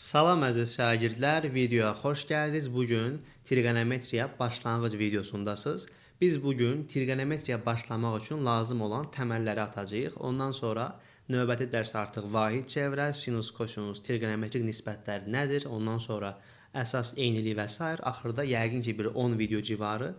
Salam əziz şagirdlər, videoya xoş gəldiniz. Bugün trigonometriya başlanğıc videosundasınız. Biz bugün trigonometriya başlamaq üçün lazım olan təməlləri atacağıq. Ondan sonra növbəti dərs artıq vahid çevrə, sinus, kosinus, trigonometrik nisbətlər nədir? Ondan sonra əsas eynilik və s. Axırda yəqin ki bir 10 video civarı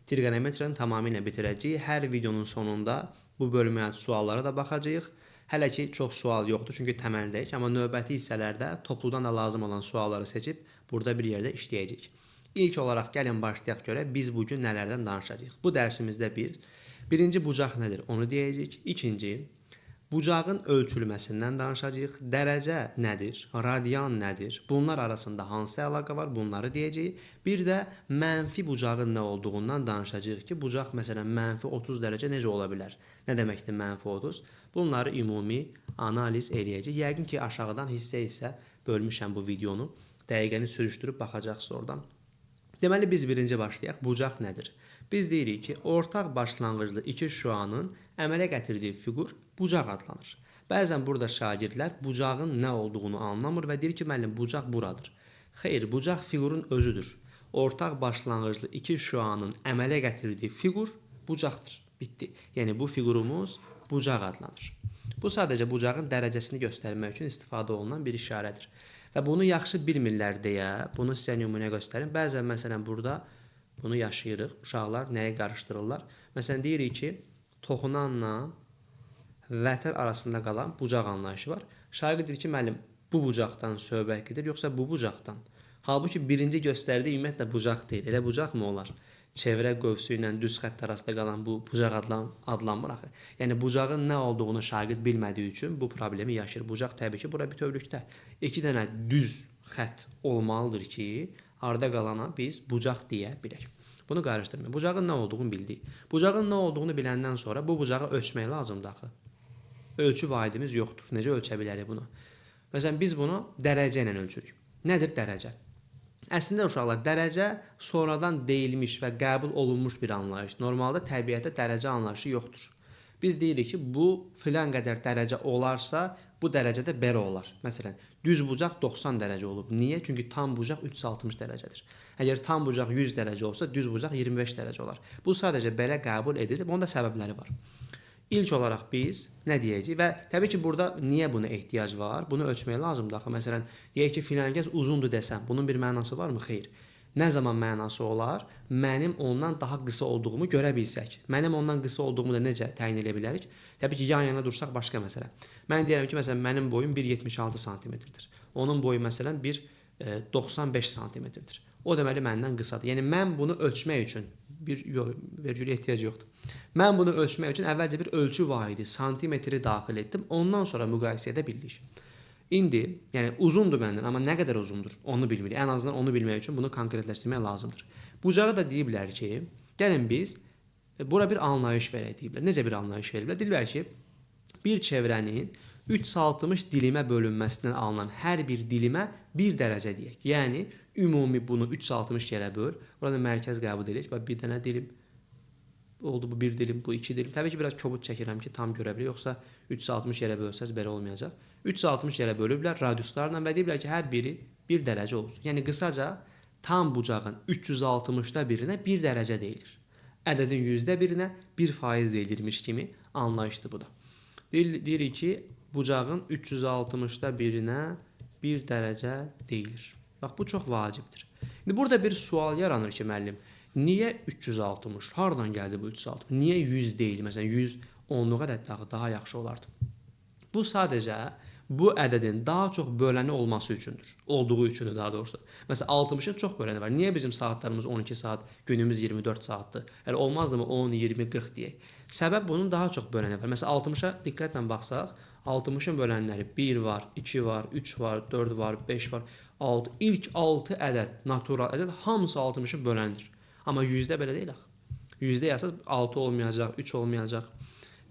trigonometriyanı tamamilə bitirəcəyik. Hər videonun sonunda bu bölməyə aid suallara da baxacağıq. Hələ ki çox sual yoxdur çünki təməldəyik, amma növbəti hissələrdə topludan da lazım olan sualları seçib burada bir yerdə işləyəcəyik. İlk olaraq gəlin başlayaq görək biz bugün nələrdən danışacağıq. Bu dərsimizdə birinci bucaq nədir onu deyəcəyik. İkinci, bucağın ölçülməsindən danışacağıq. Dərəcə nədir? Radian nədir? Bunlar arasında hansı əlaqə var? Bunları deyəcəyik. Bir də mənfi bucağın nə olduğundan danışacağıq ki, bucaq məsələn mənfi 30 dərəcə necə ola bilər? Nə deməkdir mənfi 30? Bunları ümumi analiz eləyəcək. Yəqin ki aşağıdan hissə bölmüşəm bu videonu. Dəqiqəni sürüşdürüb baxacaqsınız oradan. Deməli biz birinci başlayaq. Bucaq nədir? Biz deyirik ki, ortaq başlanğıclı iki şüanın əmələ gətirdiyi fiqur bucaq adlanır. Bəzən burada şagirdlər bucağın nə olduğunu anlamır və deyir ki, müəllim, bucaq buradır. Xeyr, bucaq fiqurun özüdür. Ortaq başlanğıclı iki şüanın əmələ gətirdiyi fiqur bucaqdır. Bitdi. Yəni bu fiqurumuz bucaq adlanır. Bu sadəcə bucağın dərəcəsini göstərmək üçün istifadə olunan bir işarədir. Və bunu yaxşı bilmirlər deyə bunu sizə nümunə göstərim. Bəzən məsələn burada bunu yaşayırıq. Uşaqlar nəyə qarışdırırlar? Məsələn deyirik ki, toxunanla vətər arasında qalan bucaq anlayışı var. Şagird deyir ki, müəllim, bu bucaqdan söhbət gedir, yoxsa bu bucaqdan? Halbuki birinci göstərdiyi ümumiyyətlə bucaq deyil. Elə bucaq mı olar? Çevrə qövsü ilə düz xətt arasında qalan bu bucaq adlanmır axı. Yəni bucağın nə olduğunu şagird bilmədiyi üçün bu problemi yaşayır. Bucaq təbii ki, bura bütövlükdə 2 dənə düz xətt olmalıdır ki, arada qalana biz bucaq deyə bilək. Bunu qarışdırmayın. Bucağın nə olduğunu bildik. Bucağın nə olduğunu biləndən sonra bu bucağı ölçmək lazımdır axı. Ölçü vahidimiz yoxdur. Necə ölçə bilərik bunu? Məsələn, biz bunu dərəcə ilə ölçürük. Nədir dərəcə? Əslində uşaqlar, dərəcə sonradan deyilmiş və qəbul olunmuş bir anlayış. Normalda təbiətdə dərəcə anlayışı yoxdur. Biz deyirik ki, bu filan qədər dərəcə olarsa, bu dərəcədə belə olar. Məsələn, düz bucaq 90 dərəcə olub. Niyə? Çünki tam bucaq 360 dərəcədir. Əgər tam bucaq 100 dərəcə olsa, düz bucaq 25 dərəcə olar. Bu sadəcə belə qəbul edilir. Bunun da səbəbləri var. İlk olaraq biz nə deyəcəyik və təbii ki burada niyə buna ehtiyac var? Bunu ölçmək lazımdır axı. Məsələn, deyək ki, filan kəs uzundur desəm, bunun bir mənası varmı? Xeyr. Nə zaman mənası olar? Mənim ondan daha qısa olduğumu görə bilsək. Mənim ondan qısa olduğumu da necə təyin edə bilərik? Təbii ki, yan-yana dursaq başqa məsələ. Mən deyirəm ki, məsələn, mənim boyum 1.76 sm-dir. Onun boyu məsələn 1.95 sm-dir. O deməli məndən qısadır. Yəni mən bunu ölçmək üçün vergülə ehtiyac yoxdur. Mən bunu ölçmək üçün əvvəlcə bir ölçü vahidi santimetri daxil etdim. Ondan sonra müqayisə edə bildik. İndi, yəni uzundur məndən, amma nə qədər uzundur onu bilmirik. Ən azından onu bilmək üçün bunu konkretləşdirmək lazımdır. Bucağı da deyiblər ki, gəlin biz bura bir anlayış verək deyiblər. Necə bir anlayış veriblər? Deyiblər ki, bir çevrənin 360 dilimə bölünməsindən alınan hər bir dilimə 1 dərəcə deyək. Yəni ümumi bunu 360 yerə böl. Burada mərkəz qəbul edirik. Bir dənə dilim oldu, bu 1 dilim, bu 2 dilim. Təbii ki, biraz kobud çəkirəm ki, tam görə bilir. Yoxsa 360 yerə bölsəz belə olmayacaq. 360 yerə bölüblər radiuslarla və deyiblər ki, hər biri 1 dərəcə olsun. Yəni qısaca tam bucağın 360-da birinə 1 dərəcə deyilir. Ədədin %1-nə 1% deyilirmiş kimi anlayışdır bu da. Deyirik ki, bucağın 360-da birinə 1 dərəcə deyilir. Bax, bu çox vacibdir. İndi burada bir sual yaranır ki, müəllim, niyə 360? Hardan gəldi bu 360? Niyə 100 deyil? Məsələn, 100 onluq ədəd daha yaxşı olardı. Bu sadəcə bu ədədin daha çox böləni olması üçündür. Olduğu üçündür daha doğrusu. Məsələn, 60-ın çox böləni var. Niyə bizim saatlarımız 12 saat, günümüz 24 saatdır? Yəni olmazdımı 10, 20, 40 deyək. Səbəb bunun daha çox böləni var. Məsələn, 60-a diqqətlə baxsaq, 60-ın bölənləri 1 var, 2 var, 3 var, 4 var, 5 var, 6. İlk 6 ədəd, natural ədəd hamısı 60-ın böləndir. Amma 100-də belə deyil axı. 100-də yazsaq 6 olmayacaq, 3 olmayacaq.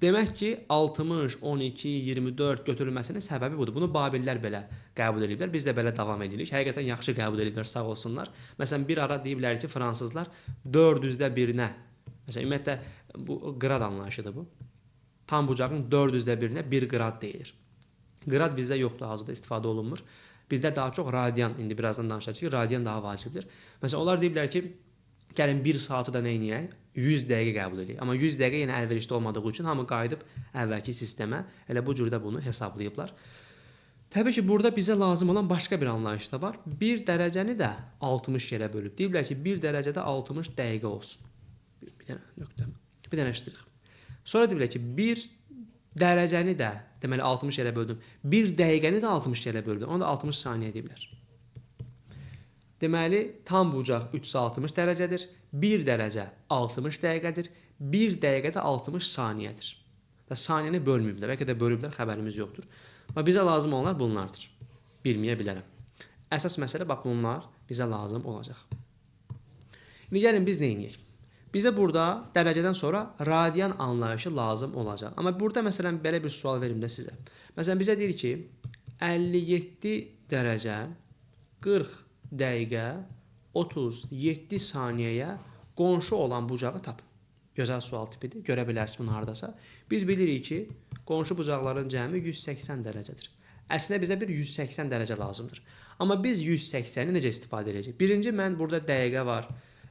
Demək ki, 60, 12, 24 götürülməsinin səbəbi budur. Bunu Babillər belə qəbul ediblər. Biz də belə davam edirik. Həqiqətən yaxşı qəbul ediblər, sağ olsunlar. Məsələn, bir ara deyiblər ki, fransızlar 400-də birinə, məsələn, ümumiyyətlə bu qrad anlayışıdır bu. Tam bucağın 400-də birinə 1 qrad deyilir. Qrad bizdə yoxdur, hazırda istifadə olunmur. Bizdə daha çox radian, indi birazdan danışacağıq ki, radian daha vacibdir. Məsələn, onlar deyiblər ki, gəlin 1 saatı da nə edək? 100 dəqiqə qəbul edək. Amma 100 dəqiqə yenə əlverişli olmadığı üçün hamı qayıdıb əvvəlki sistemə, elə bu cürdə bunu hesablayıblar. Təbii ki, burada bizə lazım olan başqa bir anlayış da var. 1 dərəcəni də 60 yerə bölüb. Deyiblər ki, 1 dərəcədə 60 dəqiqə olsun. Bir dənə nöqtə. Bir dənə ştrix. Sonra deyiblər ki, 1 dərəcəni də, deməli 60 yerə böldüm. 1 dəqiqəni də 60 yerə böldüm. Onu da 60 saniyə deyiblər. Deməli, tam bucaq 360 dərəcədir. 1 dərəcə 60 dəqiqədir. 1 dəqiqə də 60 saniyədir. Və saniyəni bölməyiblər. Bəlkə də bölüblər, xəbərimiz yoxdur. Amma bizə lazım olanlar bunlardır. Bilməyə bilərəm. Əsas məsələ, bax, bunlar bizə lazım olacaq. İndi gəlin biz nə edək? Bizə burada dərəcədən sonra radian anlayışı lazım olacaq. Amma burada məsələn belə bir sual verim də sizə. Məsələn bizə deyir ki, 57 dərəcə 40 dəqiqə 37 saniyəyə qonşu olan bucağı tapın. Gözəl sual tipidir. Görə bilərsiniz bunu hardasa. Biz bilirik ki, qonşu bucaqların cəmi 180 dərəcədir. Əslində bizə bir 180 dərəcə lazımdır. Amma biz 180-i necə istifadə edəcəyik? Birinci, mən burada dəqiqə var,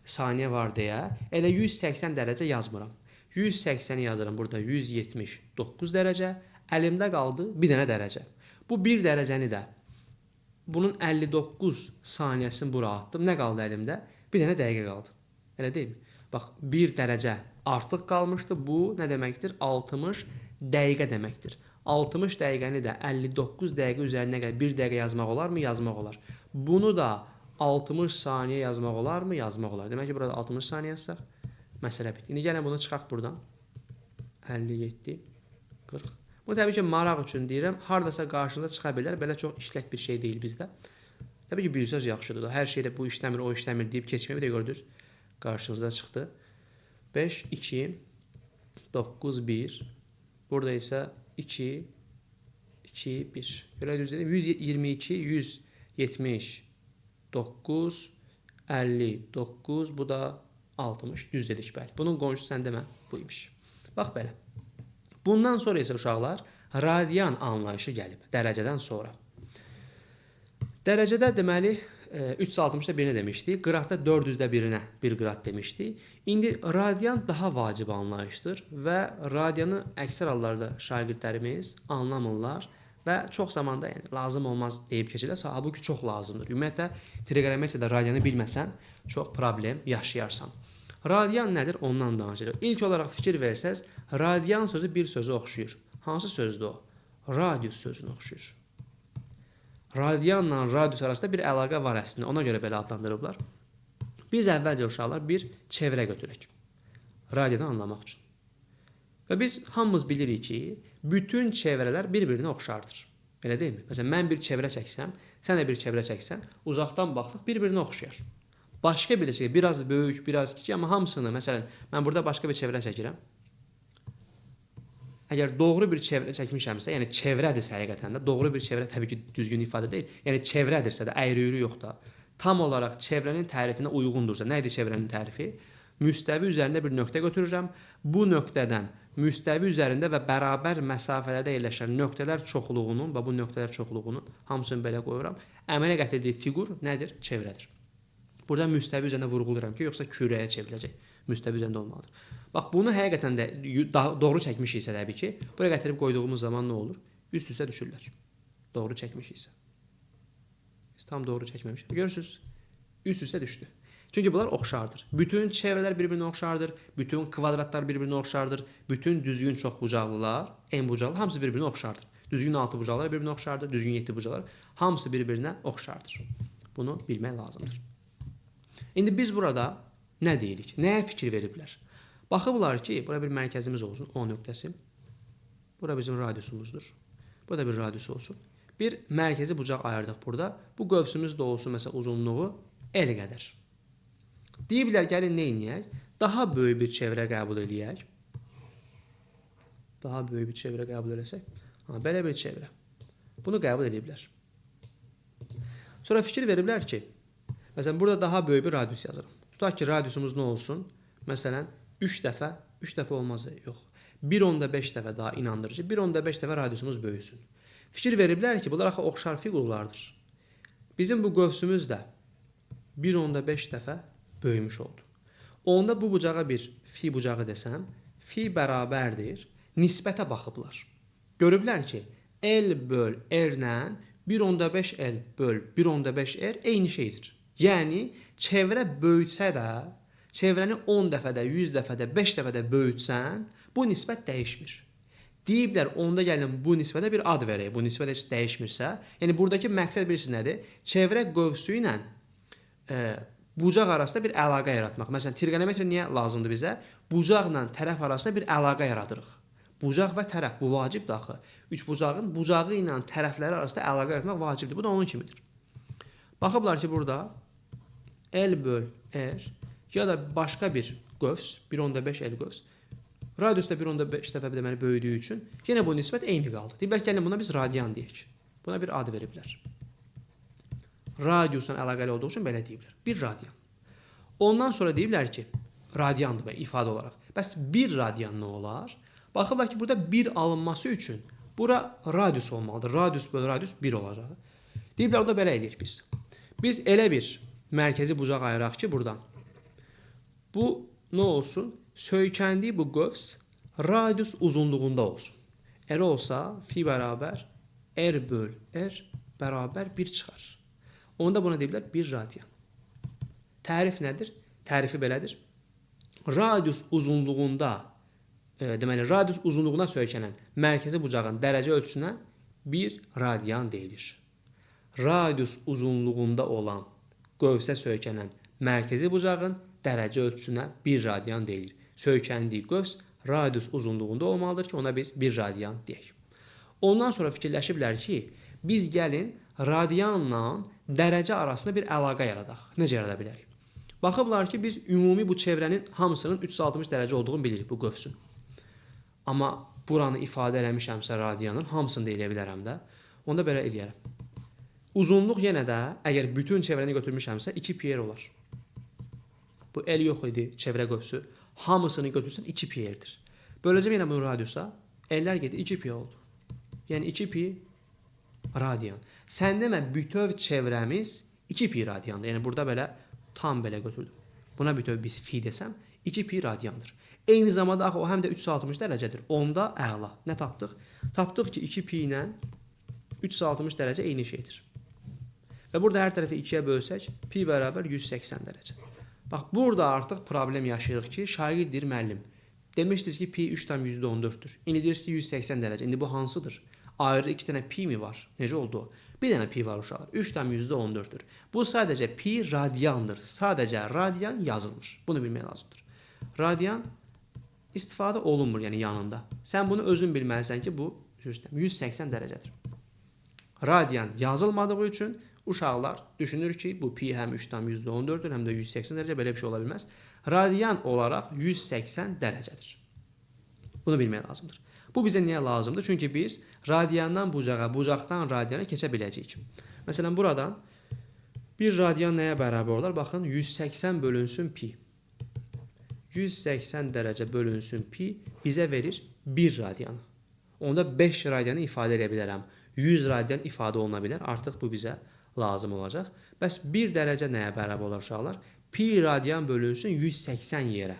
saniyə var deyə elə 180 dərəcə yazmıram. 180-i yazıram burada 179 dərəcə, əlimdə qaldı bir dənə dərəcə. Bu bir dərəcəni də bunun 59 saniyəsini bura atdım. Nə qaldı əlimdə? Bir dənə dəqiqə qaldı. Elə deyilmi? Bax, 1 dərəcə artıq qalmışdı. Bu nə deməkdir? 60 dəqiqə deməkdir. 60 dəqiqəni də 59 dəqiqə üzərinə qədər 1 dəqiqə yazmaq olarmı? Yazmaq olar. Bunu da 60 saniyə yazmaq olarmı? Yazmaq olar. Demək ki, burada 60 saniyə yazsaq, məsələ bitdi. İndi gəlin bunu çıxaq buradan. 57, 40. Bunu təbii ki, maraq üçün deyirəm. Hardasa qarşınıza çıxa bilər. Belə çox işlək bir şey deyil bizdə. Təbii ki, bir söz yaxşıdır. Hər şeydə bu işləmir, o işləmir deyib keçməyə bir də gördünüz. Qarşınıza çıxdı. 5, 2, 9, 1. Burada isə 2, 2, 1. Belə düz dedim. 122, 179, 59, bu da 60. Düz dedik bəli. Bunun qonşusu sən demə bu imiş. Bax belə. Bundan sonra isə uşaqlar radian anlayışı gəlib. Dərəcədən sonra. Dərəcədə deməli 360-da birinə demişdik. Qradda 400-də birinə 1 qrad demişdik. İndi radian daha vacib anlayışdır və radianı əksər hallarda şagirdlərimiz anlamırlar və çox zamanda yəni lazım olmaz deyib keçirlər. Halbuki çox lazımdır. Ümumiyyətlə trigonometriyada radianı bilməsən çox problem yaşayarsan. Radian nədir? Ondan danışacağıq. İlk olaraq fikir versəz, radian sözü bir sözə oxşuyur. Hansı sözdür o? Radius sözünə oxşuyur. Radianla radius arasında bir əlaqə var əslində. Ona görə belə adlandırıblar. Biz əvvəlcə uşaqlar bir çevrə götürək. Radianı anlamaq üçün. Və biz hamımız bilirik ki, bütün çevrələr bir-birinə oxşardır. Elə deyilmi? Məsələn, mən bir çevrə çəksəm, sən də bir çevrə çəksən, uzaqdan baxsaq bir-birinə oxşayar. Başqa bir şey, biraz böyük, biraz kiçik, amma hamısını, məsələn, mən burada başqa bir çevrə çəkirəm. Əgər doğru bir çevrə çəkmişəmsə, yəni çevrədirsə həqiqətən də, doğru bir çevrə təbii ki, düzgün ifadə deyil. Yəni çevrədirsə də, əyri-üyrü yox da, tam olaraq çevrənin tərifinə uyğundursa, nə idi çevrənin tərifi? Müstəvi üzərində bir nöqtə götürürəm. Bu nöqtədən müstəvi üzərində və bərabər məsafələrdə yerləşən nöqtələr çoxluğunun və bu nöqtələr çoxluğunun hamısını belə qoyuram. Əmələ gətirdiyi fiqur nədir? Çevrədir. Burada müstəvi üzərində vurğuluram ki, yoxsa kürəyə çevriləcək. Müstəvi üzərində olmalıdır. Bax, bunu həqiqətən də doğru çəkmişiksə təbii ki, buraya gətirib qoyduğumuz zaman nə olur? Üst-üstə düşürlər. Doğru çəkmişiksə. Biz tam doğru çəkməmişik. Görürsünüz, üst-üstə düşdü. Çünki bunlar oxşardır. Bütün çevrələr bir-birinə oxşardır. Bütün kvadratlar bir-birinə oxşardır. Bütün düzgün çoxbucaqlılar, n bucaqlı hamısı bir-birinə oxşardır. Düzgün 6 bucaqlar bir-birinə oxşardır. Düzgün 7 bucaqlar hamısı bir-birinə oxşardır. Bunu bilmək lazımdır. İndi biz burada nə deyirik? Nəyə fikir veriblər? Baxıblar ki, bura bir mərkəzimiz olsun, O nöqtəsi. Bura bizim radiusumuzdur. Burada bir radius olsun. Bir mərkəzi bucaq ayırdıq burada. Bu qövsümüz də olsun, məsələn, uzunluğu L qədər. Deyiblər, gəlin nə edək? Daha böyük bir çevrə qəbul edək. Daha böyük bir çevrə qəbul edəsək. Belə bir çevrə. Bunu qəbul ediblər. Sonra fikir veriblər ki, məsələn, burada daha böyük bir radius yazırım. Tutaq ki, radiusumuz nə olsun? Məsələn, 3 dəfə olmaz, yox. 1.5 dəfə daha inandırıcı, 1.5 dəfə radiusumuz böyüsün. Fikir veriblər ki, bunlar axı oxşar fiqurlardır. Bizim bu qövsümüz də 1.5 dəfə böyümüş oldu. Onda bu bucağa bir fi bucağı desəm, fi bərabərdir. Nisbətə baxıblar. Görüblər ki, L böl R ilə 1.5 L böl 1.5 R eyni şeydir. Yəni, çevrə böyütsə də, çevrəni 10 dəfədə, 100 dəfədə, 5 dəfədə böyütsən, bu nisbət dəyişmir. Deyiblər, onda gəlin bu nisbətə bir ad verək. Bu nisbət heç dəyişmirsə, yəni buradakı məqsəd bilirsiniz nədir? Çevrə qövsü ilə bucaq arasında bir əlaqə yaratmaq. Məsələn, trigonometriya niyə lazımdır bizə? Bucaqla tərəf arasında bir əlaqə yaradırıq. Bucaq və tərəf, bu vacibdir axı. Üç bucağın bucağı ilə tərəfləri arasında əlaqə yaratmaq vacibdir. Bu da onun kimidir. Baxıblar ki, burada L böl R ya da başqa bir qövs, 1.5 L qövs, radius da 1.5 dəfə deməli böyüdüyü üçün yenə bu nisbət eyni qaldı. Deyiblər, gəlin buna biz radian deyək. Buna bir ad veriblər. Radiusla əlaqəli olduğu üçün belə deyiblər. 1 radian. Ondan sonra deyiblər ki, radiandır və ifadə olaraq. Bəs 1 radian nə olar? Baxıblar ki, burada 1 alınması üçün bura radius olmalıdır. Radius böl radius 1 olacaq. Deyiblər, orada belə eləyək biz. Biz elə bir mərkəzi bucaq ayıraq ki, buradan. Bu nə olsun? Söykəndiyi bu qövs radius uzunluğunda olsun. Elə olsa, fi bərabər R böl R bərabər 1 çıxar. Onda buna deyiblər 1 radian. Tərif nədir? Tərifi belədir. Radius uzunluğunda, deməli, radius uzunluğuna söykənən mərkəzi bucağın dərəcə ölçüsünə 1 radian deyilir. Radius uzunluğunda olan qövsə söykənən mərkəzi bucağın dərəcə ölçüsünə 1 radian deyilir. Söykəndiyi qövs radius uzunluğunda olmalıdır ki, ona biz 1 radian deyək. Ondan sonra fikirləşiblər ki, biz gəlin radianla dərəcə arasında bir əlaqə yaradaq. Necə yarada bilərik? Baxıblar ki, biz ümumi bu çevrənin hamısının 360 dərəcə olduğunu bilirik bu qövsün. Amma buranı ifadə eləmişəmsə radianın hamısını da eləyə bilərəm də. Onda belə eləyərəm. Uzunluq yenə də, əgər bütün çevrəni götürmüşəmsə 2 pi r olar. Bu L yox idi, çevrə qövsü. Hamısını götürsən 2 pi r-dir. Böləcəm yenə bunu radiusa. L'lər gedir 2 pi oldu. Yəni 2 pi radian. Sən demə bütöv çevrəmiz 2 pi radiandır. Yəni burada belə tam belə götürdüm. Buna bütöv biz fi desəm 2 pi radiandır. Eyni zamanda axı o həm də 360 dərəcədir. Onda əla. Nə tapdıq? Tapdıq ki 2 pi ilə 360 dərəcə eyni şeydir. Və burada hər tərəfi 2-yə bölsək pi bərabər 180 dərəcə. Bax, burada artıq problem yaşayırıq ki, şagird deyir müəllim. Demişdiniz ki, pi 3,14-dür. İndi deyirsiniz ki, 180 dərəcə. İndi bu hansıdır? Ayrı 2 dənə pi mi var? Necə oldu o? Bir dənə pi var uşaqlar. 3,14-dür. Bu sadəcə pi radiandır. Sadəcə radian yazılmış. Bunu bilmək lazımdır. Radian istifadə olunmur, yəni yanında. Sən bunu özün bilməlisən ki, bu 180 dərəcədir. Radian yazılmadığı üçün uşaqlar düşünür ki, bu pi həm 3,14-dür, həm də 180 dərəcə, belə bir şey ola bilməz. Radian olaraq 180 dərəcədir. Bunu bilmək lazımdır. Bu bizə niyə lazımdır? Çünki biz radiandan bucağa, bucaqdan radiana keçə biləcəyik. Məsələn, buradan 1 radian nəyə bərabər olar? Baxın, 180 bölünsün pi. 180 dərəcə bölünsün pi bizə verir 1 radianı. Onda 5 radianı ifadə edə bilərəm. 100 radian ifadə oluna bilər. Artıq bu bizə lazım olacaq. Bəs 1 dərəcə nəyə bərabər olar uşaqlar? Pi radian bölünsün 180 yerə.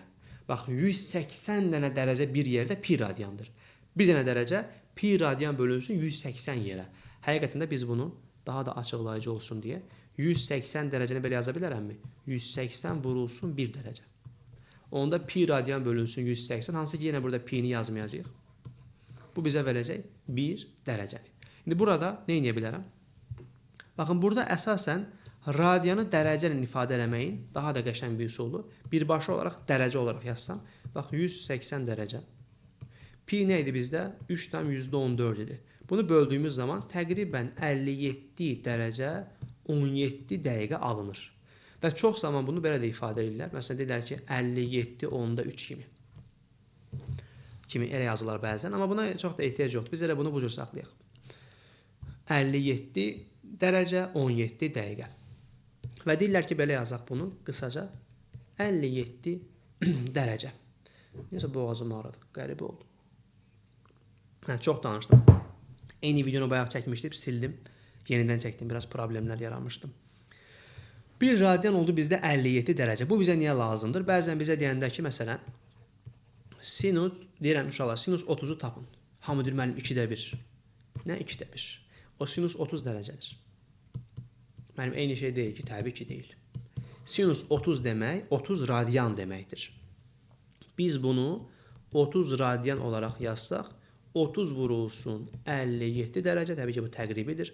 Bax, 180 dənə dərəcə bir yerdə pi radiandır. Bir dənə dərəcə pi radian bölünsün 180 yerə. Həqiqətində biz bunu daha da açıqlayıcı olsun deyə 180 dərəcəni belə yaza bilərəmmi? 180 vurulsun 1 dərəcə. Onda pi radian bölünsün 180, hansı ki yenə burada pi-ni yazmayacağıq. Bu bizə verəcək 1 dərəcəni. İndi burada nə edə bilərəm? Baxın, burada əsasən radianı dərəcə ilə ifadə eləməyin daha da qəşəng bir üsulu. Birbaşa olaraq dərəcə olaraq yazsam. Bax, 180 dərəcə. Pi nə idi bizdə? 3,14 idi. Bunu böldüyümüz zaman təqribən 57 dərəcə 17 dəqiqə alınır. Və çox zaman bunu belə də ifadə edirlər. Məsələn, deyirlər ki, 57/3 kimi elə yazılar bəzən. Amma buna çox da ehtiyac yoxdur. Biz elə bunu bu cür saxlayaq. 57 dərəcə 17 dəqiqə. Və deyirlər ki, belə yazaq bunu qısaca 57 dərəcə. Neysə, boğazım ağrıdı. Qəribə oldu. Çox danışdım. Eyni videonu bayaq çəkmişdim, sildim. Yenidən çəkdim, biraz problemlər yaranmışdım. 1 radian oldu bizdə 57 dərəcə. Bu bizə niyə lazımdır? Bəzən bizə deyəndə ki, məsələn, sinus, deyirəm uşaqlar, sinus 30-u tapın. Hamı deyir, müəllim 2-də 1. Nə 2-də 1? O sinus 30 dərəcədir. Mənim eyni şey deyil ki, təbii ki, deyil. Sinus 30 demək, 30 radian deməkdir. Biz bunu 30 radian olaraq yazsaq, 30 vurulsun 57 dərəcə, təbii ki, bu təqribidir.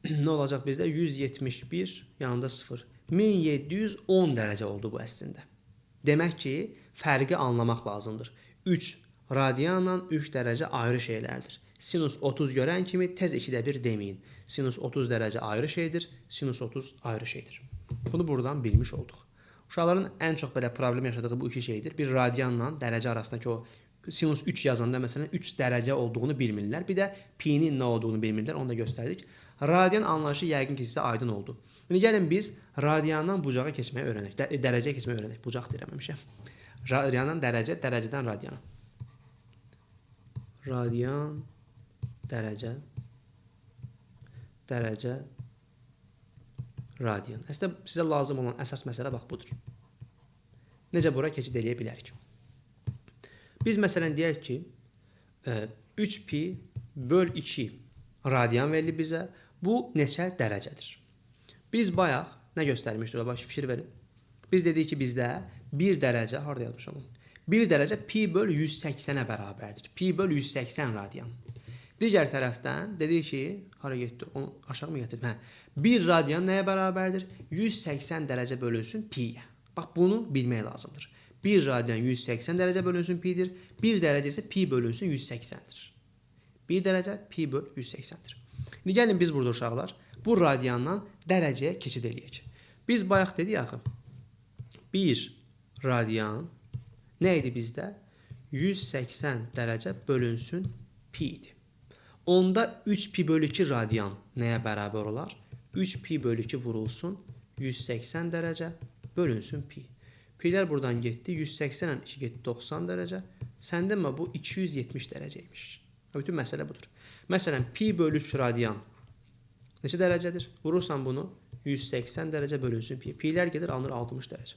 Nə olacaq bizdə? 171, yanında 0. 1710 dərəcə oldu bu əslində. Demək ki, fərqi anlamaq lazımdır. 3 radianla 3 dərəcə ayrı şeylərdir. Sinus 30 görən kimi tez 2-də 1 deməyin. Sinus 30 dərəcə ayrı şeydir, sinus 30 ayrı şeydir. Bunu buradan bilmiş olduq. Uşaqların ən çox belə problem yaşadığı bu iki şeydir. Bir radianla dərəcə arasındakı o sinus 3 yazanda məsələn 3 dərəcə olduğunu bilmirlər. Bir də pi-nin nə olduğunu bilmirlər, onu da göstərdik. Radian anlayışı yəqin ki, sizə aydın oldu. İndi gəlin biz radiandan bucağa keçməyi öyrənək. Dərəcəyə keçməyi öyrənək. Bucaq deyirəməmişəm. Radiandan dərəcə, dərəcədən radiana. Radian, dərəcə, dərəcə, radian. Əslində sizə lazım olan əsas məsələ bax budur. Necə bura keçid eləyə bilərik? Biz məsələn deyək ki, 3pi böl 2 radian verilib bizə. Bu neçə dərəcədir? Biz bayaq nə göstərmişdik? Bax, fikir verin. Biz dedik ki, bizdə 1 dərəcə, harada yazmışam onu? 1 dərəcə pi böl 180-ə bərabərdir. Pi böl 180 radian. Digər tərəfdən dedik ki, hara getdi? Onu aşağı mı gətirdim? Hə. 1 radian nəyə bərabərdir? 180 dərəcə bölünsün pi-yə. Bax, bunu bilmək lazımdır. 1 radian 180 dərəcə bölünsün pi-dir. 1 dərəcə isə pi bölünsün 180-dir. 1 dərəcə pi böl 180-dir. İndi gəlin biz burada uşaqlar bu radiandan dərəcəyə keçid eləyək. Biz bayaq dedik axı 1 radian nə idi bizdə? 180 dərəcə bölünsün pi idi. Onda 3 pi bölü 2 radian nəyə bərabər olar? 3 pi bölü 2 vurulsun 180 dərəcə bölünsün pi. Pi'lər buradan getdi. 180 ilə 2 getdi 90 dərəcə. Səndə mi bu 270 dərəcəymiş. Bütün məsələ budur. Məsələn, pi bölü 3 radian neçə dərəcədir? Vurursan bunu 180 dərəcə bölünsün pi. Pi'lər gedir, alınır 60 dərəcə.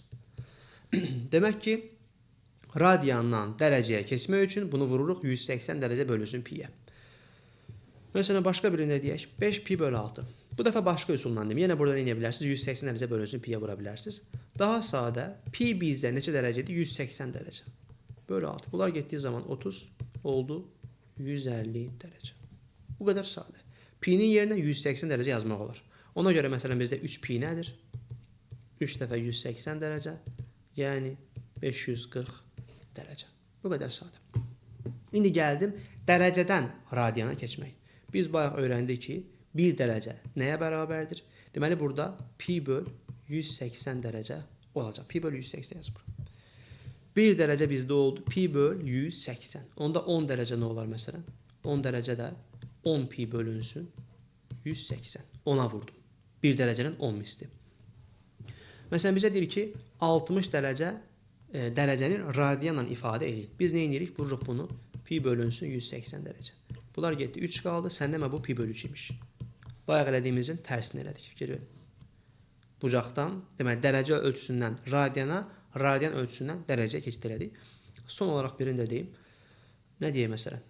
Demək ki, radiandan dərəcəyə keçmək üçün bunu vururuq 180 dərəcə bölünsün pi'yə. Məsələn, başqa birində deyək, 5 pi bölü 6. Bu dəfə başqa üsulla deyim. Yenə burada nə edə bilərsiniz? 180 dərəcə bölünsün pi'yə vura bilərsiniz. Daha sadə, pi bizdə neçə dərəcədir? 180 dərəcə. Bölü 6. Bunlar getdiyi zaman 30 oldu 150 dərəcə. Bu qədər sadə. Pi'nin yerinə 180 dərəcə yazmaq olar. Ona görə məsələn bizdə 3 pi nədir? 3 dəfə 180 dərəcə, yəni 540 dərəcə. Bu qədər sadə. İndi gəldim dərəcədən radiana keçmək. Biz bayaq öyrəndik ki, 1 dərəcə nəyə bərabərdir? Deməli, burada pi böl 180 dərəcə olacaq. Pi böl 180 yazılır. 1 dərəcə bizdə oldu. Pi böl 180. Onda 10 dərəcə nə olar məsələn? 10 dərəcə də 10 pi bölünsün 180. 10'a vurdum. 1 dərəcənin 10 misli. Məsələn, bizə deyir ki, 60 dərəcə dərəcəni radianla ifadə edin. Biz nə edirik? Vururuq bunu. Pi bölünsün 180 dərəcə. Bunlar getdi. 3 qaldı. Səndə bu pi bölü 2 imiş. Bayaq elədiyimizin tərsini elədik. Fikir verin. Bucaqdan, deməli, dərəcə ölçüsündən radiana, radian ölçüsündən dərəcəyə keçid elədik. Son olaraq birini də deyim. Nə deyək məsələn?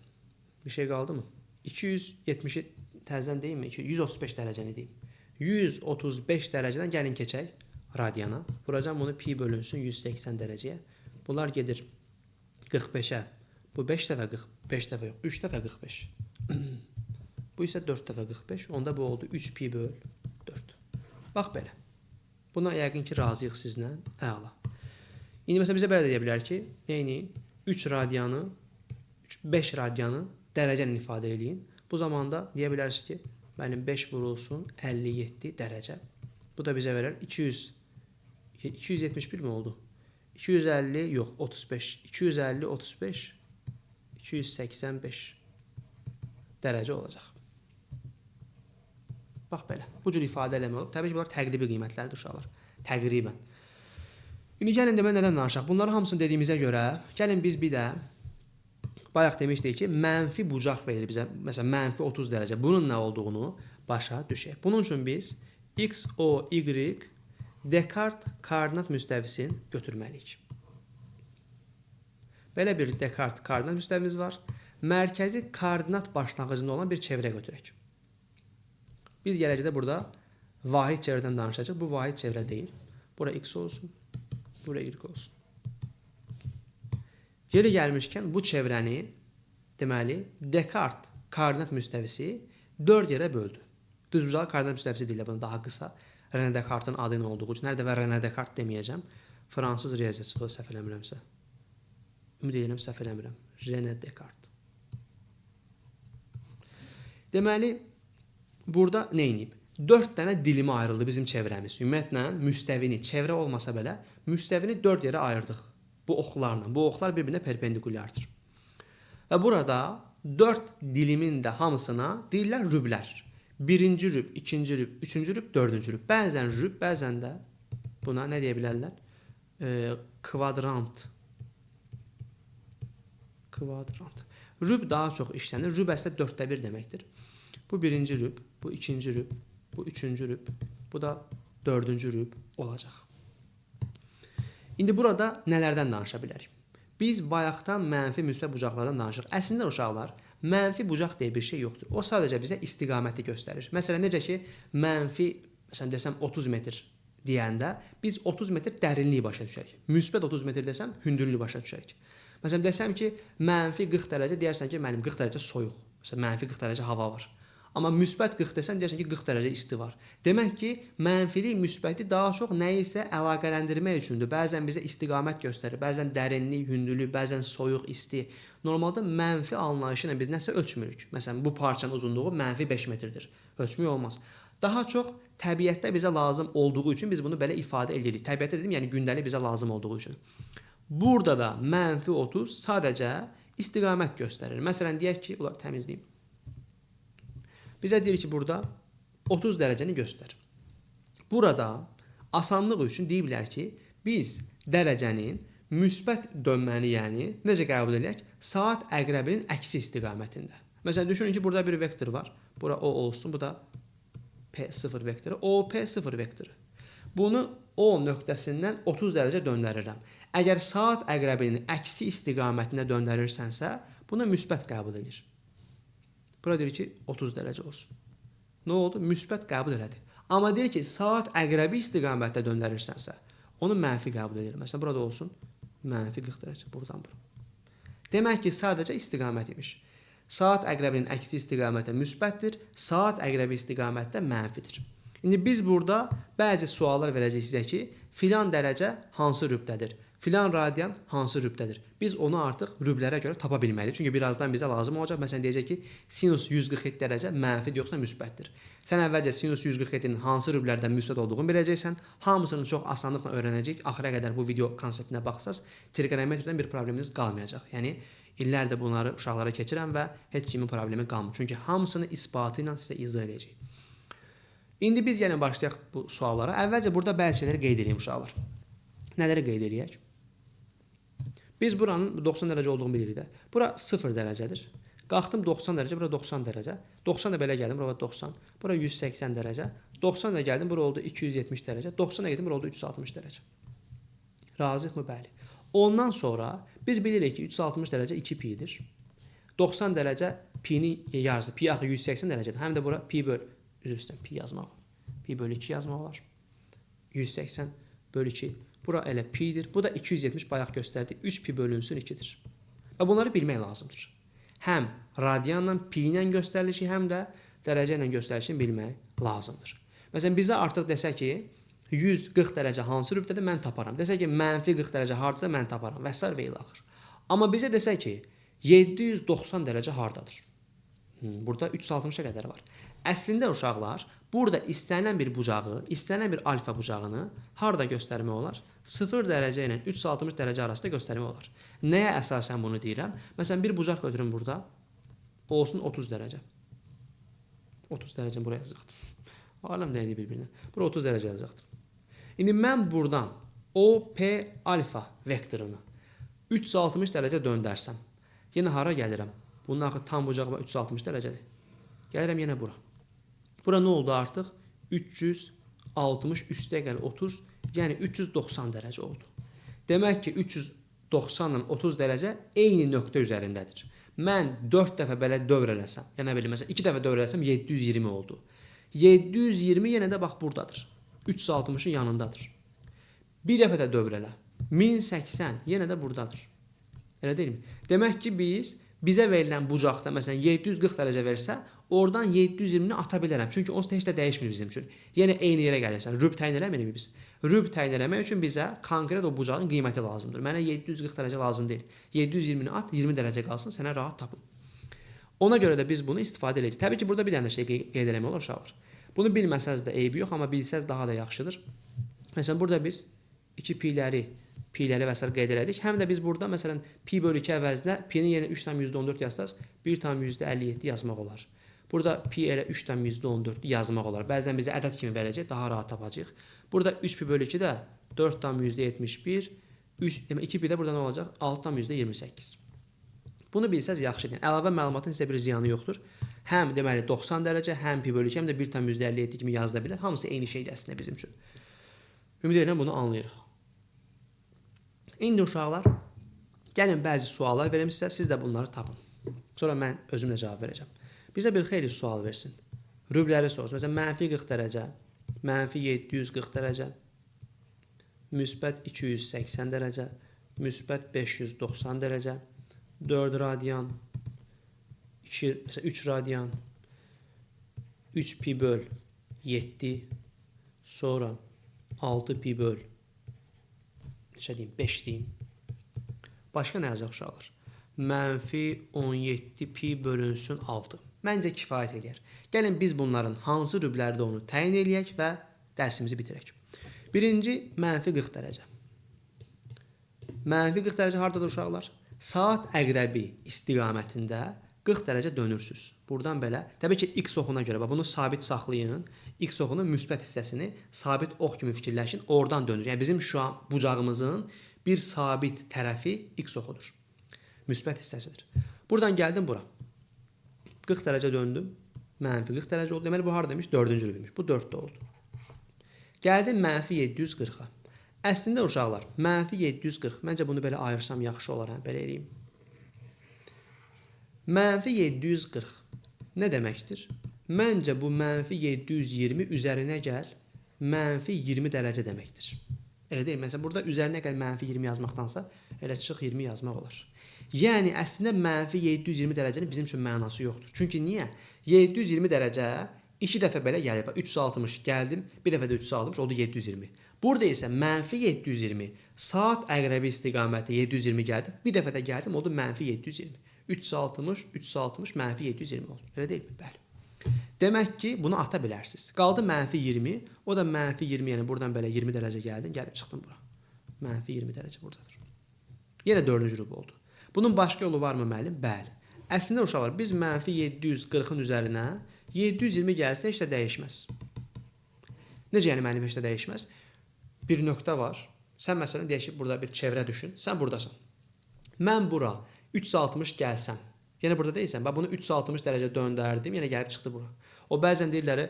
Bir şey qaldı mı? 270-i təzədən deyim mi? 135 dərəcəni deyim. 135 dərəcədən gəlin keçək radiana. Vuracam bunu pi bölünsün 180 dərəcəyə. Bunlar gedir 45'ə. Bu 5 dəfə 45 dəfə yox, 3 dəfə 45. Bu isə 4 dəfə 45. Onda bu oldu 3 pi böl 4. Bax belə. Buna yəqin ki, razıyıq sizlə. Əla. İndi məsələn bizə belə deyə bilər ki, neyini? 3 radianı, 5 radianı dərəcə ilə ifadə eləyin. Bu zamanda deyə bilərsiniz ki, mənim 5 vurulsun 57 dərəcə. Bu da bizə verər 271 mi oldu? 250 yox 35. 250 35 285 dərəcə olacaq. Bax belə. Bu cür ifadə eləmək olub. Təbii ki, bunlar təqribi qiymətlərdir uşaqlar. Təqribən. İndi gəlin demək nədən danışaq? Bunların hamısını dediyimizə görə, gəlin biz bir də bayaq demişdik ki, mənfi bucaq verir bizə. Məsələn, mənfi 30 dərəcə. Bunun nə olduğunu başa düşək. Bunun üçün biz x, o, y Descartes koordinat müstəvisini götürməliyik. Belə bir Descartes koordinat müstəvimiz var. Mərkəzi koordinat başlanğıcında olan bir çevrə götürək. Biz gələcəkdə burada vahid çevrədən danışacağıq. Bu vahid çevrə deyil. Bura x olsun, bura y olsun. Yeri gəlmişkən bu çevrəni deməli Descartes koordinat müstəvisi 4 yerə böldü. Düzbucaqlı koordinat müstəvisi deyirlər buna daha qısa. René Descartes'in adının olduğu üçün hər dəfə René Descartes deməyəcəm. Fransız riyaziyyatçısı səhv eləmirəmsə. Ümid edirəm səhv eləmirəm. René Descartes. Deməli burada nə edib? 4 dənə dilimə ayrıldı bizim çevrəmiz. Ümumiyyətlə müstəvini, çevrə olmasa belə müstəvini 4 yerə ayırdıq. Bu oxlarla. Bu oxlar bir-birinə perpendikulyardır. Və burada 4 dilimin də hamısına deyirlər rüblər. Birinci rüb, ikinci rüb, üçüncü rüb, dördüncü rüb. Bəzən rüb, bəzən də buna nə deyə bilərlər? Kvadrant. Kvadrant. Rüb daha çox işlənir. Rüb əslində 4də 1 deməkdir. Bu birinci rüb, bu ikinci rüb, bu üçüncü rüb, bu da dördüncü rüb olacaq. İndi burada nələrdən danışa bilərik? Biz bayaqdan mənfi müsbət bucaqlardan danışırıq. Əslində uşaqlar, mənfi bucaq deyə bir şey yoxdur. O sadəcə bizə istiqaməti göstərir. Məsələn, necə ki, mənfi, məsələn, desəm 30 metr deyəndə biz 30 metr dərinliyi başa düşərik. Müsbət 30 metr desəm, hündürlüyü başa düşərik. Məsələn, desəm ki, mənfi 40 dərəcə, deyərsən ki, mənim 40 dərəcə soyuq. Məsələn, mənfi 40 dərəcə hava var. Amma müsbət 40 desəm, deyərsən ki, 40 dərəcə isti var. Demək ki, mənfili, müsbəti daha çox nə isə əlaqələndirmək üçündür. Bəzən bizə istiqamət göstərir, bəzən dərinlik, hündürlük, bəzən soyuq, isti. Normalda mənfi anlayışı ilə biz nəsə ölçmürük. Məsələn, bu parçanın uzunluğu mənfi 5 metrdir. Ölçmək olmaz. Daha çox təbiətdə bizə lazım olduğu üçün biz bunu belə ifadə edirik. Təbiətdə dedim, yəni gündəlik bizə lazım olduğu üçün. Burada da mənfi 30 sadəcə istiqamət göstərir. Məsələn, deyək ki, bunları təmizləyim. Bizə deyir ki, burada 30 dərəcəni göstər. Burada asanlıq üçün deyiblər ki, biz dərəcənin müsbət dönməni, yəni necə qəbul edək? Saat əqrəbinin əksi istiqamətində. Məsələn, düşünün ki, burada bir vektor var. Bura O olsun, bu da P0 vektoru. O, P0 vektoru. Bunu O nöqtəsindən 30 dərəcə döndərirəm. Əgər saat əqrəbinin əksi istiqamətində döndərirsənsə, buna müsbət qəbul edir. Burada deyir ki, 30 dərəcə olsun. Nə oldu? Müsbət qəbul elədi. Amma deyir ki, saat əqrəbi istiqamətdə döndərirsənsə, onu mənfi qəbul edir. Məsələn, burada olsun, mənfi 40 dərəcə, buradan bura. Demək ki, sadəcə istiqamət imiş. Saat əqrəbinin əksi istiqamətdə müsbətdir, saat əqrəbi istiqamətdə mənfidir. İndi biz burada bəzi suallar verəcəyik sizə ki, filan dərəcə hansı rübdədir? Filan radian hansı rübdədir? Biz onu artıq rüblərə görə tapa bilməliyik. Çünki birazdan bizə lazım olacaq. Məsələn, deyəcək ki, sinus 147 dərəcə mənfidir yoxsa müsbətdir. Sən əvvəlcə sinus 147-nin hansı rüblərdən müsbət olduğunu biləcəksən. Hamısını çox asanlıqla öyrənəcək. Axıra qədər bu video konseptinə baxsaz, trigonometriyədən bir probleminiz qalmayacaq. Yəni, illərdir bunları uşaqlara keçirəm və heç kimin problemi qalmır. Çünki hamısını isbatı ilə sizə izah edəcək. İndi biz yenə başlayaq bu suallara. Əvvəlcə burada bəzi şeyləri qeyd edeyim uşaqlar. Nələri qeyd edək? Biz buranın 90 dərəcə olduğunu bilirik də. Bura 0 dərəcədir. Qalxdım 90 dərəcə, bura 90 dərəcə. 90 da belə gəldim, bura 90. Bura 180 dərəcə. 90 da gəldim, bura oldu 270 dərəcə. 90 da gəldim, bura oldu 360 dərəcə. Razıyıqmı? Bəli. Ondan sonra biz bilirik ki, 360 dərəcə 2 pi'dir. 90 dərəcə pi'nin yarısı. Pi axı 180 dərəcədir. Həm də bura pi böl, üzr istəyirəm, pi yazmaq. Pi bölü 2 yazmaq olar. 180 bölü 2. Bura elə pi'dir. Bu da 270 bayaq göstərdik. 3 pi bölünsün 2'dir. Və bunları bilmək lazımdır. Həm radianla, pi ilə göstərilişi, həm də dərəcə ilə göstərilişini bilmək lazımdır. Məsələn, bizə artıq desə ki, 140 dərəcə hansı rübdədir, mən taparam. Desə ki, mənfi 40 dərəcə hardadır, mən taparam. Və s. və ilə axır. Amma bizə desə ki, 790 dərəcə hardadır. Burada 360'a qədər var. Əslində uşaqlar, burada istənilən bir bucağı, istənilən bir alfa bucağını harda göstərmək olar? 0 dərəcə ilə 360 dərəcə arasında göstərmək olar. Nəyə əsasən bunu deyirəm? Məsələn, bir bucaq götürün burada. Olsun 30 dərəcə. 30 dərəcəni buraya yazacaqdır. Aləm nəyini bir-birinə. Bura 30 dərəcə yazacaqdır. İndi mən buradan OP alfa vektorunu 360 dərəcə döndərsəm, yenə hara gəlirəm? Bunun axı tam bucağı 360 dərəcədir. Gəlirəm yenə bura. Bura nə oldu artıq? 360 üstə gəl 30, yəni 390 dərəcə oldu. Demək ki, 390-la 30 dərəcə eyni nöqtə üzərindədir. Mən 4 dəfə belə dövr eləsəm, yəni nə bilim, məsələn 2 dəfə dövr eləsəm 720 oldu. 720 yenə də bax buradadır. 360-ın yanındadır. Bir dəfə də dövr elə. 1080 yenə də buradadır. Elə deyilmi? Demək ki, bizə verilən bucaqda məsələn 740 dərəcə versə, oradan 720-ni ata bilərəm. Çünki onsuz da heç də dəyişmir bizim üçün. Yenə eyni yerə gəlirsən. Rüb təyin eləmirik biz. Rüb təyin eləmək üçün bizə konkret o bucağın qiyməti lazımdır. Mənə 740 dərəcə lazım deyil. 720-ni at, 20 dərəcə qalsın, sənə rahat tapım. Ona görə də biz bunu istifadə edəcəyik. Təbii ki, burada bir dənə şey qeyd eləmək olur uşaqlar. Bunu bilməsəz də eybi yox, amma bilsəz daha da yaxşıdır. Məsələn, burada biz 2 pi'ləri və s. qeyd elədik. Həm də biz burada məsələn pi bölü 2 əvəzinə pi'nin yenə 3,14 yazsaz 1,57 yazmaq olar. Burada pi elə 3,14 yazmaq olar. Bəzən bizə ədəd kimi verəcək, daha rahat tapacağıq. Burada 3 pi bölü 2 də 4,71, 2 pi də burada nə olacaq? 6,28. Bunu bilsəz yaxşıdır. Əlavə məlumatın sizə bir ziyanı yoxdur. Həm deməli 90 dərəcə, həm pi bölü 2, həm də 1,57 kimi yazıla bilər. Hamısı eyni şeydir əslində bizim üçün. Ümid edirəm bunu anlayırıq. İndi uşaqlar, gəlin bəzi suallar verim sizə, siz də bunları tapın. Sonra mən özüm də cavab verəcəm. Bizə bir xeyli sual versin. Rübləri sorsun. Məsələn, mənfi 40 dərəcə, mənfi 740 dərəcə, müsbət 280 dərəcə, müsbət 590 dərəcə, 4 radian, 3 radian, 3 pi böl 7, sonra 6 pi böl 5 deyim. Başqa nə yazacaq uşaqlar? Mənfi 17 pi bölünsün 6. Məncə kifayət edir. Gəlin biz bunların hansı rüblərdə onu təyin eləyək və dərsimizi bitirək. Birinci, mənfi 40 dərəcə. Mənfi 40 dərəcə haradadır uşaqlar? Saat əqrəbi istiqamətində 40 dərəcə dönürsüz. Buradan belə, təbii ki, x oxuna görə, bunu sabit saxlayın. X oxunun müsbət hissəsini sabit ox kimi fikirləşin, oradan dönür. Yəni bizim şu an bucağımızın bir sabit tərəfi x oxudur. Müsbət hissəsidir. Buradan gəldim bura. 40 dərəcə döndüm. Mənfi 40 dərəcə oldu. Deməli bu harada demiş? 4-cü rübüymüş. Bu 4-də oldu. Gəldim mənfi 740-a. Əslində uşaqlar, mənfi 740. Məncə bunu belə ayırsam yaxşı olar. Belə eləyim. Mənfi 740 nə deməkdir? Məncə bu mənfi 720 üzərinə gəl mənfi 20 dərəcə deməkdir. Elə deyil. Məsələn, burada üzərinə gəl mənfi 20 yazmaqdansa elə çıx 20 yazmaq olar. Yəni, əslində mənfi 720 dərəcənin bizim üçün mənası yoxdur. Çünki niyə? 720 dərəcə 2 dəfə belə gəlib. 360 gəldim, bir dəfə də 360 oldu 720. Burada isə mənfi 720 saat əqrəbi istiqaməti 720 gəldi. Bir dəfə də gəldim, oldu mənfi 720. 360, mənfi 720 oldu. Elə deyil mi? Bəli. Demək ki, bunu ata bilərsiniz. Qaldı mənfi 20, o da mənfi 20, yəni buradan belə 20 dərəcə gəldin, gəlib çıxdın bura. Mənfi 20 dərəcə buradadır. Yenə 4-cü rüb oldu. Bunun başqa yolu varmı müəllim? Bəli. Əslində uşaqlar, biz mənfi 740-ın üzərinə 720 gəlsə heç də dəyişməz. Necə yəni müəllim heç də dəyişməz? Bir nöqtə var. Sən məsələn deyək ki, burada bir çevrə düşün. Sən buradasan. Mən bura 360 gəlsəm, yenə burada deyilsən, bunu 360 dərəcə döndərdim, yenə gəlib çıxdı bura. O bəzən deyirlər,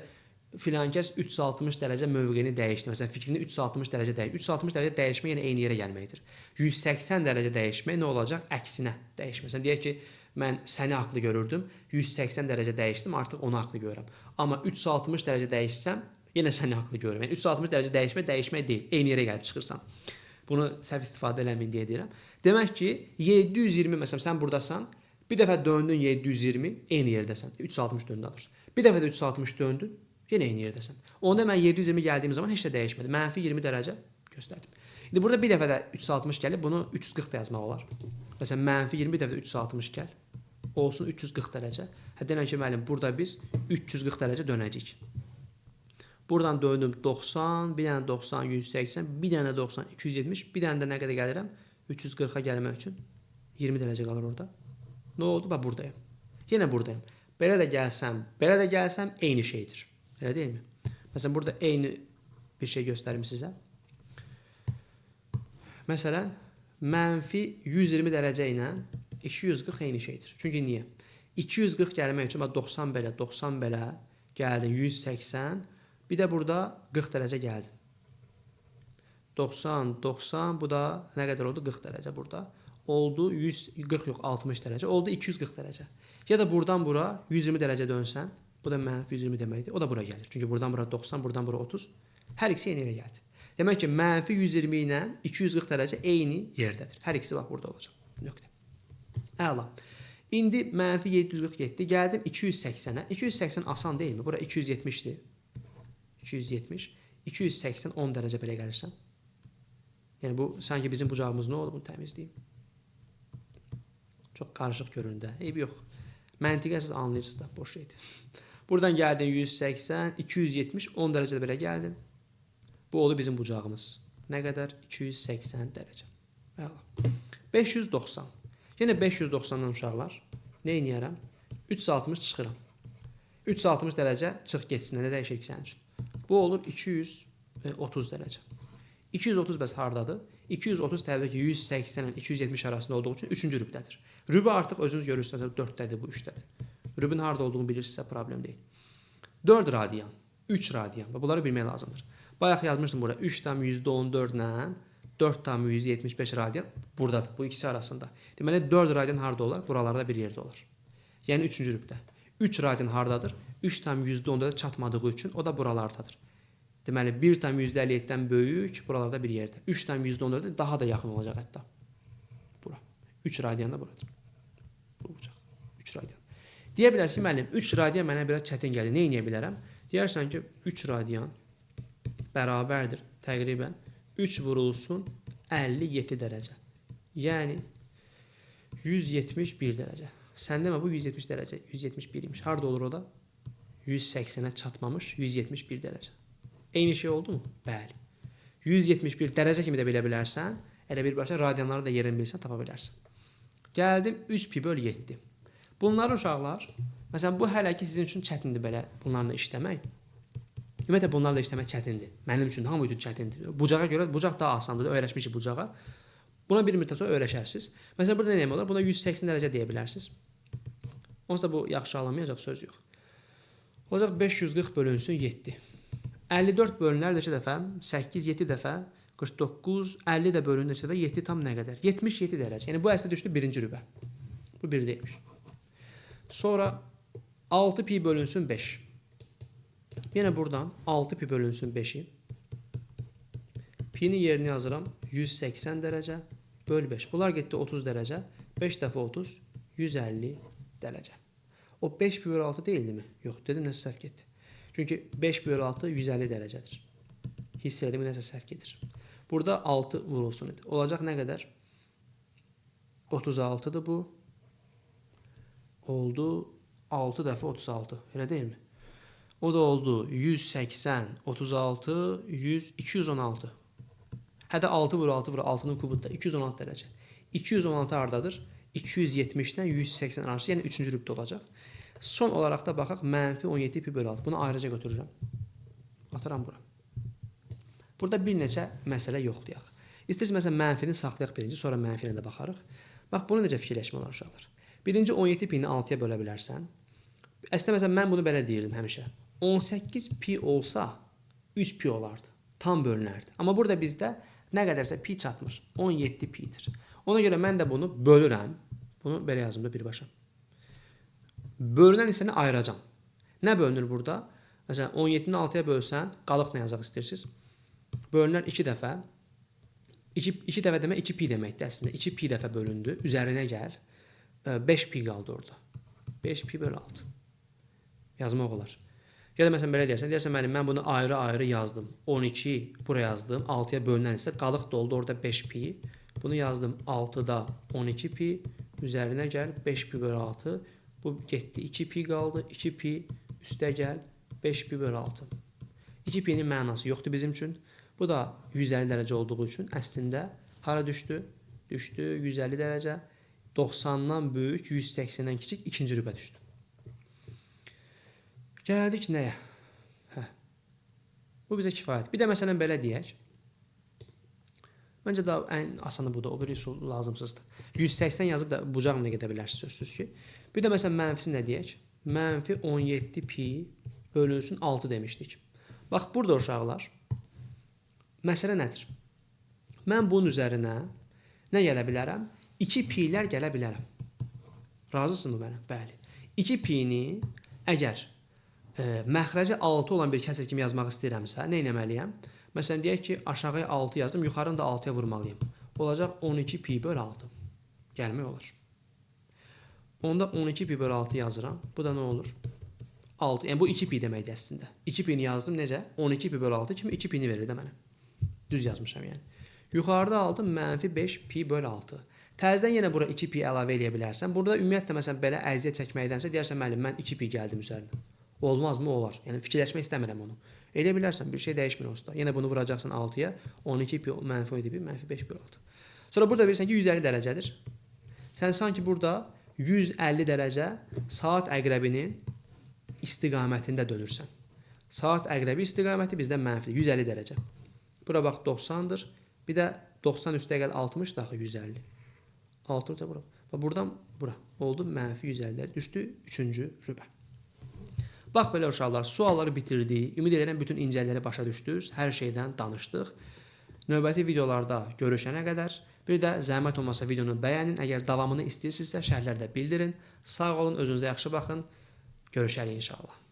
filan kəs 360 dərəcə mövqeyini dəyişdi. Məsələn, fikrini 360 dərəcə dəyişdi. 360 dərəcə dəyişmə yenə eyni yerə gəlməkdir. 180 dərəcə dəyişmək nə olacaq? Əksinə dəyişmə. Məsələn, deyək ki, mən səni haqlı görürdüm, 180 dərəcə dəyişdim, artıq onu haqlı görürəm. Amma 360 dərəcə dəyişsəm, yenə səni haqlı görürəm. Yəni 360 dərəcə dəyişmək deyil, eyni yerə gəlib çıxırsan. Bunu səhv istifadə eləməyin deyə deyirəm. Demək ki, 720 məsələn sən burdasan, bir dəfə döndün 720, eyni yerdəsən. 360 döndün alırsan. Bir dəfə də 360 döndün, yenə eyni yerdəsən. Onda mən 720 gəldiyim zaman heç də dəyişmədi. Mənfi 20 dərəcə göstərdim. İndi burada bir dəfə də 360 gəlib, bunu 340 da yazmaq olar. Məsələn, mənfi 20 bir dəfə də 360 gəl. Olsun 340 dərəcə. Deyirəm ki, müəllim, burada biz 340 dərəcə dönəcəyik. Buradan döndüm 90, bir dənə 90, 180, bir dənə 90, 270, bir dənə də nə qədər gəlirəm? 340-a gəlmək üçün 20 dərəcə qalır orada. Nə oldu? Bax, buradayım. Yenə buradayım. Belə də gəlsəm, eyni şeydir. Elə deyilmi? Məsələn, burada eyni bir şey göstərim sizə. Məsələn, mənfi 120 dərəcə ilə 240 eyni şeydir. Çünki niyə? 240 gəlmək üçün 90 belə, 90 belə, Gəldin 180. Bir də burada 40 dərəcə gəldin. 90, 90, bu da nə qədər oldu? 40 dərəcə burada. Oldu 140 yox, 60 dərəcə. Oldu 240 dərəcə. Ya da buradan bura 120 dərəcə dönsən, bu da mənfi 120 deməkdir. O da bura gəlir. Çünki buradan bura 90, buradan bura 30. Hər ikisi eyni yerə gəldi. Demək ki, mənfi 120 ilə 240 dərəcə eyni yerdədir. Hər ikisi bax burada olacaq. Nöqtə. Əla. İndi mənfi 747. Gəldim 280-ə. 280 asan deyilmi? Bura 270-dir. 270. 280 10 dərəcə belə gəlirsən. Yəni bu sanki bizim bucağımız nə oldu? Bunu təmizləyim. Çox qarışıq göründü. Eybi yox. Məntiqə siz anlayırsınız da. Boş şeydir. Buradan gəldin 180, 270, 10 dərəcədə belə gəldin. Bu oldu bizim bucağımız. Nə qədər? 280 dərəcə. Əla. 590. Yenə 590-dan uşaqlar. Nə edərəm? 360 çıxıram. 360 dərəcə çıx getsin. Nə dəyişir ki sənin üçün? Bu olur 230 dərəcə. 230 bəs hardadır? 230 təbii ki 180 ilə 270 arasında olduğu üçün 3-cü rübdədir. Rübə artıq özünüz görürsünüz. 4-dədir, bu 3-dədir. Rübün harda olduğunu bilirsinizsə problem deyil. 4 radian, 3 radian. Bunları bilmək lazımdır. Bayaq yazmışdım burada 3,14 ilə 4,175 radian buradadır. Bu ikisi arasında. Deməli 4 radian harda olar? Buralarda bir yerdə olar. Yəni 3-cü rübdə. 3 radian hardadır? 3,14-ə çatmadığı üçün o da buralardadır. Deməli 1,57-dən böyük buralarda bir yerdə. 3,14-ə daha da yaxın olacaq hətta. Bura. 3 radian da buradır. Bu bucaq. 3 radian. Deyə bilərsən ki, müəllim, 3 radian mənə biraz çətin gəlir. Nə edə bilərəm? Deyərsən ki, 3 radian bərabərdir təqribən 3 vurulsun 57 dərəcə. Yəni 171 dərəcə. Sən demə bu 170 dərəcə, 171 imiş. Harda olur o da? 180-ə çatmamış 171 dərəcə. Eyni şey oldu mu? Bəli. 171 dərəcə kimi də bilə bilərsən. Elə birbaşa radianları da yerini bilsən tapa bilərsən. Gəldim 3 pi böl 7. Bunlar uşaqlar, məsələn bu hələ ki sizin üçün çətindir belə bunlarla işləmək. Ümumiyyətlə bunlarla işləmək çətindir. Mənim üçün hamı üçün çətindir. Bucağa görə bucaq daha asandır. Öyrəşmişik bucağa. Buna bir müddət sonra öyrəşərsiniz. Məsələn burada nə demək olar? Buna 180 dərəcə deyə bilərsiniz. Onsuz da bu yaxşı anlamayacaq söz yox. Olacaq 540 bölünsün 7. 54 bölünər neçə dəfə? 8, 7 dəfə. 49, 50 də bölünür neçə dəfə? 7 tam nə qədər? 77 dərəcə. Yəni bu əslində düşdü birinci rübə. Bu 1 deyilmiş. Sonra 6 pi bölünsün 5. Yenə buradan 6 pi bölünsün 5'i. Pi'nin yerini yazıram. 180 dərəcə böl 5. Bunlar getdi 30 dərəcə. 5 dəfə 30, 150 dərəcə. O 5 pi böl 6 deyildi mi? Yox, dedim nəsə səhv getdi. Çünki 5 pi böl 6 150 dərəcədir. Hiss elədim, nəsə səhv gedir. Burada 6 vurulsun idi. Olacaq nə qədər? 36'dır bu. Oldu 6 dəfə 36. Elə deyilmi? O da oldu 180, 36, 100, 216. Hətta 6 vur 6 vur 6'nın kubu da 216 dərəcə. 216 hardadır? 270-dən 180 arası, yəni 3-cü rübdə olacaq. Son olaraq da baxaq, mənfi 17 pi böl 6. Bunu ayrıca götürürəm. Atıram bura. Burada bir neçə məsələ yoxlayaq. İstəyirsiniz məsələn mənfini saxlayaq birinci, sonra mənfi ilə də baxarıq. Bax, bunu necə fikirləşmə olar uşaqlar. Birinci 17 pi-ni 6-ya bölə bilərsən. Əslində məsələn mən bunu belə deyirdim həmişə. 18 pi olsa 3 pi olardı. Tam bölünərdi. Amma burada bizdə nə qədərsə pi çatmır. 17 pi'dir. Ona görə mən də bunu bölürəm. Bunu belə yazım da birbaşa. Bölünən hissəni ayıracam. Nə bölünür burada? Məsələn 17-ni 6-ya bölsən, qalıq nə yazaq istəyirsiniz? Bölünər 2 dəfə. 2 dəfə demək 2 pi deməkdir əslində. 2 pi dəfə bölündü. Üzərinə gəl. 5 pi qaldı orada. 5 pi böl 6. Yazmaq olar. Ya da məsələn belə deyərsən müəllim mən bunu ayrı-ayrı yazdım. 12 bura yazdım. 6-ya bölünən isə qalıq da oldu orada 5 pi. Bunu yazdım 6-da 12 pi. Üzərinə gəl 5 pi böl 6. Bu getdi 2 pi qaldı. 2 pi üstə gəl 5 pi böl 6. 2 pi'nin mənası yoxdur bizim üçün. Bu da 150 dərəcə olduğu üçün əslində hara düşdü? Düşdü 150 dərəcə. 90-dan böyük, 180-dən kiçik ikinci rübə düşdü. Gəldik nəyə? Bu bizə kifayət. Bir də məsələn belə deyək. Məncə daha ən asanı budur. O bir üsul lazımsızdır. 180 yazıb da bucaqla gedə bilərsiniz sözsüz ki. Bir də məsələn mənfisi nə deyək? Mənfi 17 pi bölünsün 6 demişdik. Bax, burada uşaqlar, məsələ nədir? Mən bunun üzərinə nə gələ bilərəm? 2 pi'lər gələ bilərəm. Razısınızmı mənə? Bəli. 2 pi'ni əgər məxrəci 6 olan bir kəsr kimi yazmaq istəyirəmsə, nə etməliyəm? Məsələn, deyək ki, aşağıya 6 yazdım, yuxarını da 6-ya vurmalıyım. Olacaq 12 pi bölü 6. Gəlmək olar. Onda 12 pi bölü 6 yazıram. Bu da nə olur? 6. Yəni bu 2 pi deməkdir əslində. 2 pi'ni yazdım necə? 12 pi bölü 6 kimi 2 pi'ni verir də mənə. Düz yazmışam yəni. Yuxarıda aldım mənfi 5 pi bölü 6. Təzədən yenə bura 2 pi əlavə edə bilərsən. Burada ümumiyyətlə məsələn belə əziyyət çəkməkdənsə deyərsən müəllim mən 2 pi gəldim üzərinə. Olmazmı? Olar. Yəni fikirləşmək istəmirəm onu. Elə bilərsən, bir şey dəyişmir onsuz da. Yenə bunu vuracaqsan 6-ya. 12 pi mənfi 17 pi mənfi 5 bölü 6. Sonra burada bilirsən ki 150 dərəcədir. Sən sanki burada 150 dərəcə saat əqrəbinin istiqamətində dönürsən. Saat əqrəbi istiqaməti bizdə mənfidir. 150 dərəcə. Bura bax 90'dır. Bir də 90 üstə gəl 60 daxı 150. 60 da bura. Buradan bura. Oldu mənfi 150. Düşdü 3-cü rübə. Bax belə uşaqlar, sualları bitirdik. Ümid edirəm bütün incəlikləri başa düşdünüz. Hər şeydən danışdıq. Növbəti videolarda görüşənə qədər bir də zəhmət olmasa videonu bəyənin. Əgər davamını istəyirsinizsə şərhlərdə bildirin. Sağ olun, özünüzə yaxşı baxın. Görüşərik inşallah.